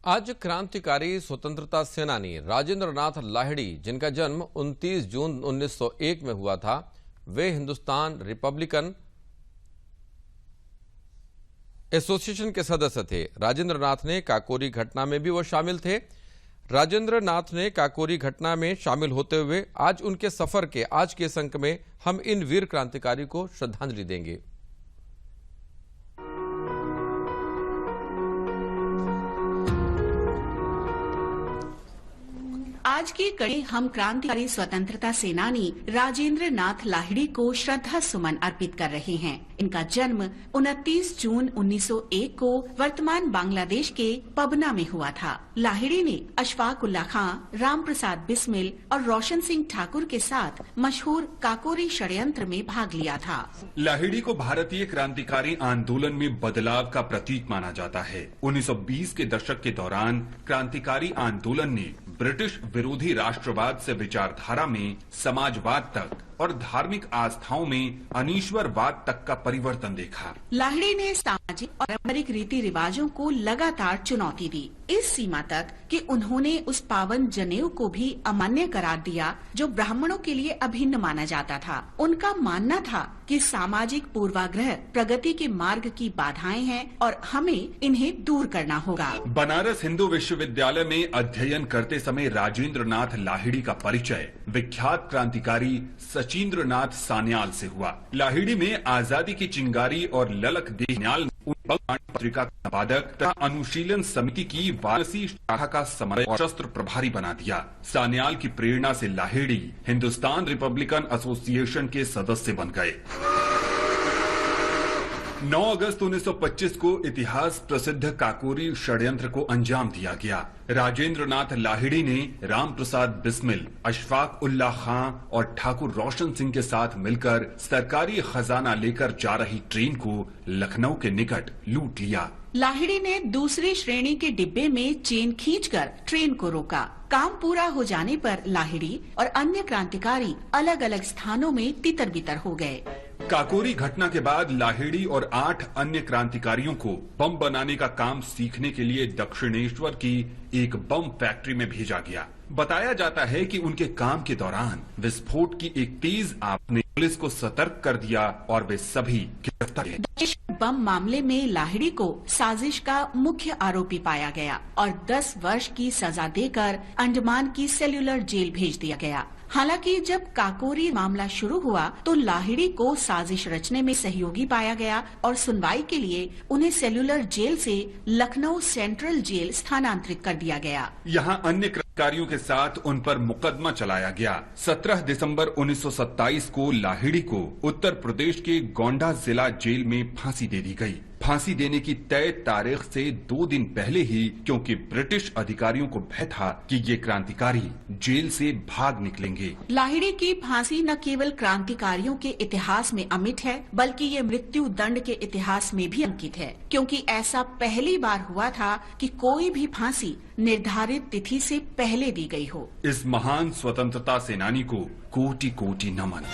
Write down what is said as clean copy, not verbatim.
आज क्रांतिकारी स्वतंत्रता सेनानी राजेंद्र नाथ लाहिड़ी, जिनका जन्म 29 जून 1901 में हुआ था, वे हिंदुस्तान रिपब्लिकन एसोसिएशन के सदस्य थे। राजेंद्र नाथ ने काकोरी घटना में भी वो शामिल थे। राजेंद्र नाथ ने काकोरी घटना में शामिल होते हुए आज उनके सफर के आज के इस अंक में हम इन वीर क्रांतिकारी को श्रद्धांजलि देंगे। आज की कड़ी हम क्रांतिकारी स्वतंत्रता सेनानी राजेंद्र नाथ लाहिड़ी को श्रद्धा सुमन अर्पित कर रहे हैं। इनका जन्म 29 जून 1901 को वर्तमान बांग्लादेश के पबना में हुआ था। लाहिड़ी ने अशफाक उल्लाह खां, राम प्रसाद बिस्मिल और रोशन सिंह ठाकुर के साथ मशहूर काकोरी षड्यंत्र में भाग लिया था। लाहिड़ी को भारतीय क्रांतिकारी आंदोलन में बदलाव का प्रतीक माना जाता है। 1920 के दशक के दौरान क्रांतिकारी आंदोलन ने ब्रिटिश विरोधी राष्ट्रवाद से विचारधारा में समाजवाद तक और धार्मिक आस्थाओं में अनीश्वरवाद तक का परिवर्तन देखा। लाहिड़ी ने सामाजिक और पारंपरिक रीति रिवाजों को लगातार चुनौती दी, इस सीमा तक कि उन्होंने उस पावन जनेऊ को भी अमान्य करार दिया जो ब्राह्मणों के लिए अभिन्न माना जाता था। उनका मानना था कि सामाजिक पूर्वाग्रह प्रगति के मार्ग की बाधाएं हैं और हमें इन्हें दूर करना होगा। बनारस हिंदू विश्वविद्यालय में अध्ययन करते समय राजेंद्र नाथ लाहिड़ी का परिचय विख्यात क्रांतिकारी सचिंद्र नाथ सान्याल से हुआ। लाहिड़ी में आजादी की चिंगारी और ललक देहन्याल पत्रिका का संपादक तथा अनुशीलन समिति की वाराणसी शाखा का समन्वय और शस्त्र प्रभारी बना दिया। सान्याल की प्रेरणा से लाहिड़ी हिंदुस्तान रिपब्लिकन एसोसिएशन के सदस्य बन गए। 9 अगस्त 1925 को इतिहास प्रसिद्ध काकोरी षड्यंत्र को अंजाम दिया गया। राजेंद्र नाथ लाहिड़ी ने राम प्रसाद बिस्मिल, अशफाक उल्लाह खां और ठाकुर रोशन सिंह के साथ मिलकर सरकारी खजाना लेकर जा रही ट्रेन को लखनऊ के निकट लूट लिया। लाहिड़ी ने दूसरी श्रेणी के डिब्बे में चेन खींचकर ट्रेन को रोका। काम पूरा हो जाने पर लाहिड़ी और अन्य क्रांतिकारी अलग अलग स्थानों में तितर बितर हो गए। काकोरी घटना के बाद लाहिड़ी और 8 अन्य क्रांतिकारियों को बम बनाने का काम सीखने के लिए दक्षिणेश्वर की एक बम फैक्ट्री में भेजा गया। बताया जाता है कि उनके काम के दौरान विस्फोट की एक तेज आवाज ने पुलिस को सतर्क कर दिया और वे सभी गिरफ्तार हुए। बम मामले में लाहिड़ी को साजिश का मुख्य आरोपी पाया गया और 10 वर्ष की सजा देकर अंडमान की सेल्युलर जेल भेज दिया गया। हालांकि जब काकोरी मामला शुरू हुआ तो लाहिड़ी को साजिश रचने में सहयोगी पाया गया और सुनवाई के लिए उन्हें सेल्युलर जेल से लखनऊ सेंट्रल जेल स्थानांतरित कर दिया गया। यहां अन्य क्रांतिकारियों के साथ उन पर मुकदमा चलाया गया। 17 दिसंबर 1927 को लाहिड़ी को उत्तर प्रदेश के गोंडा जिला जेल में फांसी दे दी गई। फांसी देने की तय तारीख से 2 दिन पहले ही, क्योंकि ब्रिटिश अधिकारियों को भय था कि ये क्रांतिकारी जेल से भाग निकलेंगे। लाहिड़ी की फांसी न केवल क्रांतिकारियों के इतिहास में अमिट है, बल्कि ये मृत्यु दंड के इतिहास में भी अंकित है, क्योंकि ऐसा पहली बार हुआ था कि कोई भी फांसी निर्धारित तिथि से पहले दी गई हो। इस महान स्वतंत्रता सेनानी को कोटि कोटि नमन।